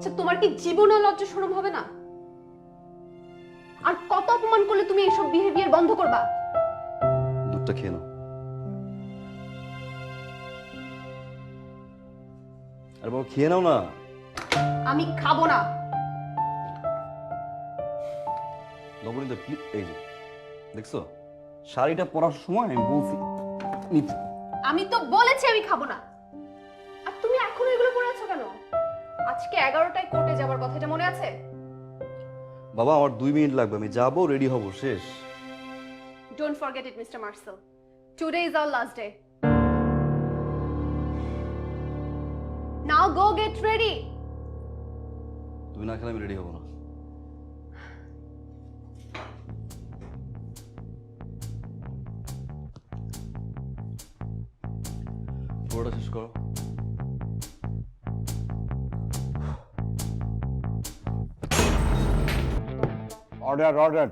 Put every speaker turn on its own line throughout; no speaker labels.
আচ্ছা তোমার কি জীবনে লজ্জা শরম হবে না? আর কত অপমান করলে তুমি এইসব বিহেভিয়ার বন্ধ করবা?
দুধটা খেয়ে নাও। আরে বাবা খেয়ে নাও না।
আমি খাবো না।
নবনীতা এই যে দেখছো, শাড়িটা পরার সময় আমি বলছি নিতে।
আমি তো বলেছি আমি খাবো না। আর তুমি এখনো এগুলো পরে আছো কেন? আজকে 11টায় কোর্টে যাবার কথা, এটা মনে আছে?
বাবা আমার 2 মিনিট লাগবে, আমি যাবো, রেডি হব, শেষ।
Don't forget it, Mr. Marcel. Today is our last day. Now go get ready.
তুমি না খেলে আমি রেডি হব না। পুরোটা শেষ করো।
Order order.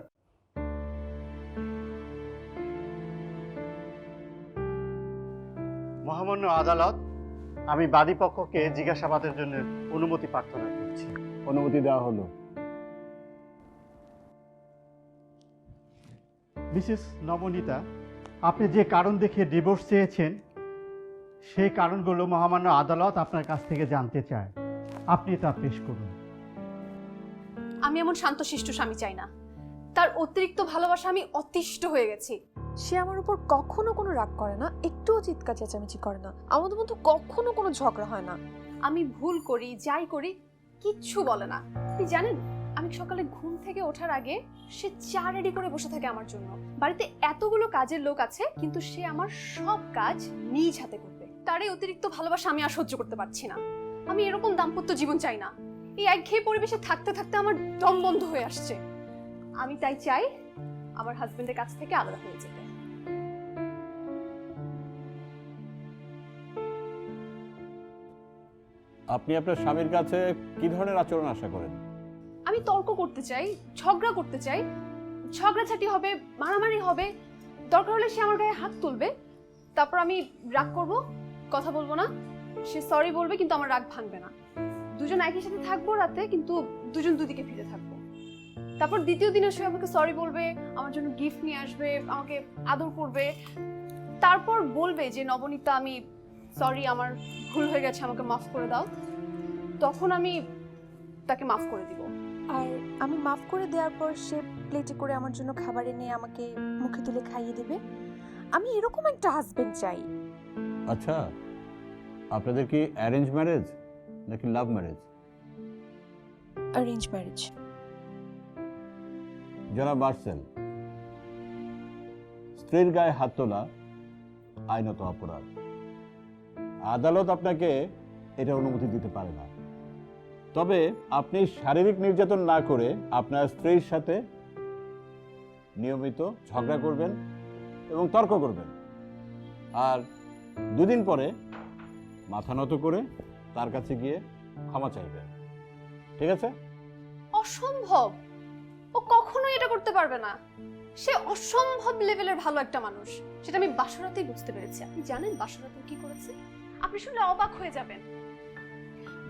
মহামান্য আদালত, আমি বাদী পক্ষকে জিজ্ঞাসাবাদের জন্য অনুমতি প্রার্থনা করছি। অনুমতি দেওয়া হলো। মিসেস নবনীতা, আপনি যে কারণ দেখে ডিভোর্স চেয়েছেন সেই কারণগুলো মহামান্য আদালত আপনার কাছ থেকে জানতে চায়। আপনি তা পেশ করুন।
আমি এমন শান্তশিষ্ট স্বামী চাই না। তার অতিরিক্ত ভালোবাসা আমি অতিষ্ঠ হয়ে গেছি।
সে আমার উপর কখনো কোনো রাগ করে না, একটুও চিৎকার চেঁচামেচি করে না, আমাদের মধ্যে কখনো কোনো ঝগড়া হয় না।
আমি ভুল করি, যাই করি, কিচ্ছু বলে না। আপনি জানেন, আমি সকালে ঘুম থেকে ওঠার আগে সে চা রেডি করে বসে থাকে আমার জন্য। বাড়িতে এতগুলো কাজের লোক আছে, কিন্তু সে আমার সব কাজ নিজ হাতে করবে। তার এই অতিরিক্ত ভালোবাসা আমি আর সহ্য করতে পারছি না। আমি এরকম দাম্পত্য জীবন চাই না। এই একঘেয়ে পরিবেশে থাকতে থাকতে আমার দম বন্ধ হয়ে আসছে। আমি তাই চাই আমার হাজবেন্ডের কাছ থেকে আলাদা হয়ে যেতে।
আপনি আপনার স্বামীর কাছে কি ধরনের আচরণ আশা করেন?
আমি তর্ক করতে চাই, ঝগড়া করতে চাই, ঝগড়াঝাটি হবে, মারামারি হবে, দরকার হলে সে আমার গায়ে হাত তুলবে, তারপর আমি রাগ করব, কথা বলবো না, সে সরি বলবে, কিন্তু আমার রাগ ভাঙবে না। দুজন একই সাথে থাকবো রাতে, কিন্তু দুজন দুদিকে ফিরে থাকবো। তারপর দ্বিতীয় দিনে সে আমাকে সরি বলবে, আমার জন্য গিফট নিয়ে আসবে, আমাকে আদর করবে, তারপর বলবে যে নবনীতা আমি সরি, আমার ভুল হয়ে গেছে, আমাকে মাফ করে দাও। তখন আমি তাকে মাফ করে দিব।
আর আমি মাফ করে দেওয়ার পর সে প্লেটে করে আমার জন্য খাবার এনে আমাকে মুখে তুলে খাইয়ে দেবে। আমি এরকম একটা হাজবেন্ড চাই।
আচ্ছা, আপনাদের কি অ্যারেঞ্জ ম্যারেজ নাকি লাভ ম্যারেজ?
Arrange marriage.
জনাব মার্সেল, স্ত্রীর গায়ে হাত তোলা আইনত অপরাধ। আদালত আপনাকে এটা অনুমতি দিতে পারে না। তবে আপনি শারীরিক নির্যাতন না করে আপনার স্ত্রীর সাথে নিয়মিত ঝগড়া করবেন এবং তর্ক করবেন, আর 2 দিন পরে মাথা নত করে তার কাছে গিয়ে ক্ষমা চাইবেন। ঠিক আছে?
অসম্ভব, ও কখনোই এটা করতে পারবে না। সে অসম্ভব লেভেলের ভালো একটা মানুষ, সেটা আমি বাসরাতেই বুঝতে পেরেছি। আপনি জানেন বাসরাতে কি করেছে? আপনি শুনলে অবাক হয়ে যাবেন।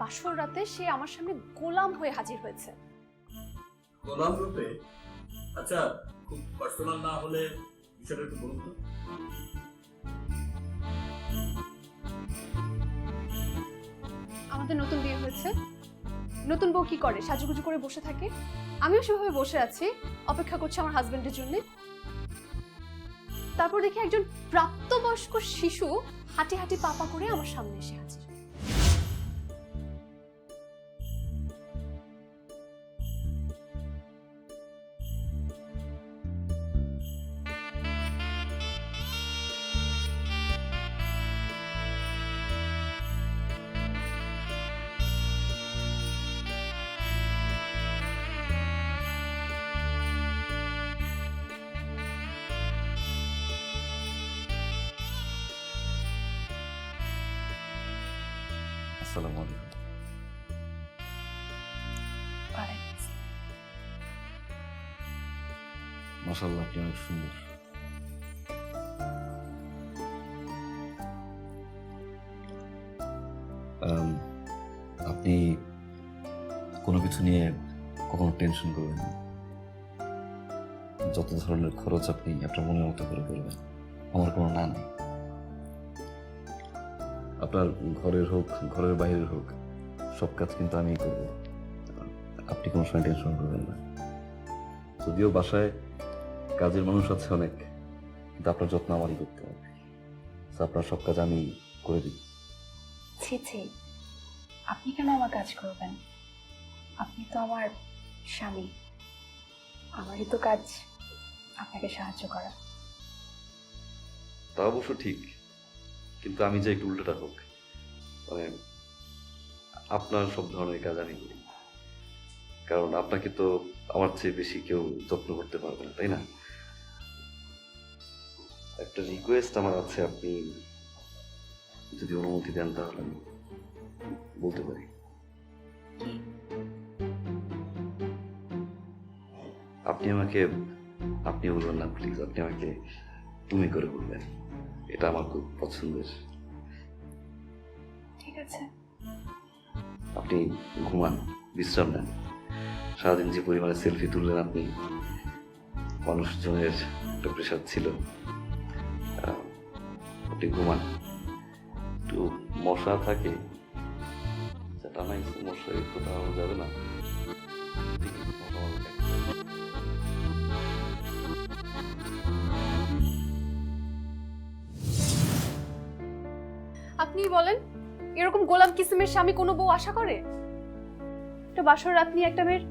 বাসর রাতে সে আমার সামনে গোলাম হয়ে হাজির হয়েছে।
গোলাম রূপে? আচ্ছা, খুব পার্সোনাল না হলে বিষয়টা একটু বলুন তো।
আমাদের নতুন বিয়ে হয়েছে, নতুন বউ কি করে? সাজুগুজু করে বসে থাকে। আমিও সেভাবে বসে আছি, অপেক্ষা করছি আমার হাজবেন্ডের জন্য। তারপর দেখি একজন প্রাপ্তবয়স্ক শিশু হাঁটি হাঁটি পাপা করে আমার সামনে এসে হাজির।
আসসালামু আলাইকুম। মাশাআল্লাহ, আপনি অনেক সুন্দর। আপনি কোনো কিছু নিয়ে কখনো টেনশন করবেন না। যত ধরনের খরচ আপনি আপনার মনের মতো করে করবেন, আমার কোনো না নেই। আপনার ঘরের হোক ঘরের বাইরের হোক সব কাজ কিন্তু আমিই করব, আপনি কোনো সময় টেনশন করবেন না। যদিও বাসায় কাজের মানুষ আছে অনেক, কিন্তু আপনার যত্ন আমারই করতে হবে। তো আপনার সব কাজ আমি করে দিই।
ছি ছি, আপনি কেন আমার কাজ করবেন? আপনি তো আমার স্বামী, আমারই তো কাজ আপনাকে সাহায্য করা।
তা অবশ্য ঠিক, কিন্তু আমি যে একটু উল্টোটা হোক, মানে আপনার সব ধরনের কাজ আমি করি, কারণ আপনাকে তো আমার চেয়ে বেশি কেউ যত্ন করতে পারবে না, তাই না? একটা রিকোয়েস্ট আমার আছে, আপনি যদি অনুমতি দেন তাহলে আমি বলতে পারি। আপনি আমাকে আপনি বলবেন না প্লিজ, আপনি আমাকে তুমি করে বলবেন, এটা আমার খুব পছন্দের।
ঠিক আছে।
আপনি ঘুমান, বিশ্রাম নেন। সারাদিন যে পরিমাণে সেলফি তুললেন আপনি, মানুষজনের একটা প্রেশার ছিল। আপনি ঘুমান, একটু মশা থাকে, টানা মশা একটু টানানো যাবে না।
আপনি বলেন, এরকম গোলাম কিসিমের স্বামী কোনো বউ আশা করে? একটা বাসর রাত নিয়ে একটা মেয়ের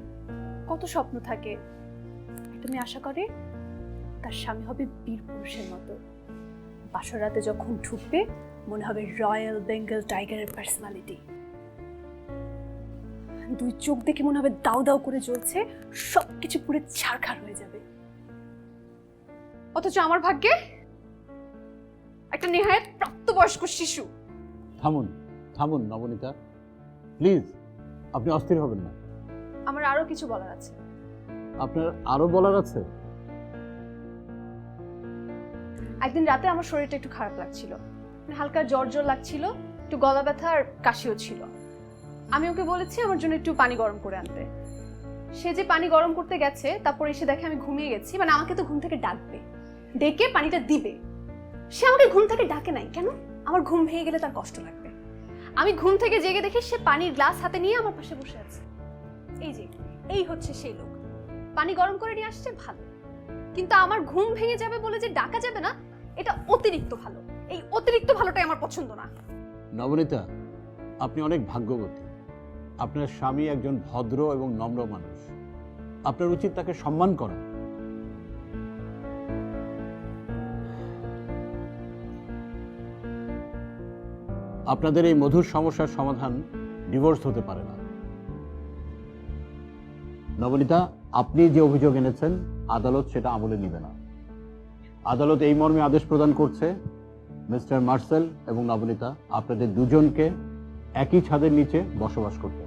কত স্বপ্ন থাকে, একটা মেয়ে আশা করে তার স্বামী হবে বীর পুরুষের মতো। বাসর রাতে যখন ঢুকবে মনে হবে রয়্যাল বেঙ্গল টাইগারের পার্সোনালিটি, দুই চোখ দেখে মনে হবে দাউ দাউ করে জ্বলছে, সবকিছু পুরো ছারখার হয়ে যাবে। অথচ আমার ভাগ্যে একটা নেহায়েত প্রাপ্তবয়স্ক শিশু।
থামুন থামুন নবনীতা, প্লিজ, আপনি অস্থির হবেন না।
আমার আরো কিছু বলার আছে।
আপনার আরো বলার আছে?
একদিন রাতে আমার শরীরটা একটু খারাপ লাগছিল, হালকা জ্বর জ্বর লাগছিল, একটু গলা ব্যথা আর কাশিও ছিল। আমি ওকে বলেছি আমার জন্য একটু পানি গরম করে আনতে। সে যে পানি গরম করতে গেছে, তারপর এসে দেখে আমি ঘুমিয়ে গেছি। মানে আমাকে তো ঘুম থেকে ডাকবে, ডেকে পানিটা দিবে। সে আমাকে ঘুম থেকে ডাকে নাই কেন? আমার ঘুম ভেঙে গেলে তার কষ্ট লাগবে। আমি ঘুম থেকে জেগে দেখি সে পানির গ্লাস হাতে নিয়ে আমার পাশে বসে আছে। এই হচ্ছে সেই লোক। পানি গরম করে নিয়ে আসছে ভালো, কিন্তু আমার ঘুম ভেঙে যাবে বলে যে ডাকা যাবে না, এটা অতিরিক্ত ভালো। এই অতিরিক্ত ভালোটাই আমার পছন্দ না।
নবনীতা, আপনি অনেক ভাগ্যবতী। আপনার স্বামী একজন ভদ্র এবং নম্র মানুষ, আপনার উচিত তাকে সম্মান করা। আপনাদের এই মধুর সমস্যার সমাধান ডিভোর্স হতে পারে না। নবনীতা, আপনি যে অভিযোগ এনেছেন আদালত সেটা আমলে নিবে না। আদালত এই মর্মে আদেশ প্রদান করছে, মিস্টার মার্সেল এবং নবনীতা, আপনাদের দুজনকে একই ছাদের নিচে বসবাস করতে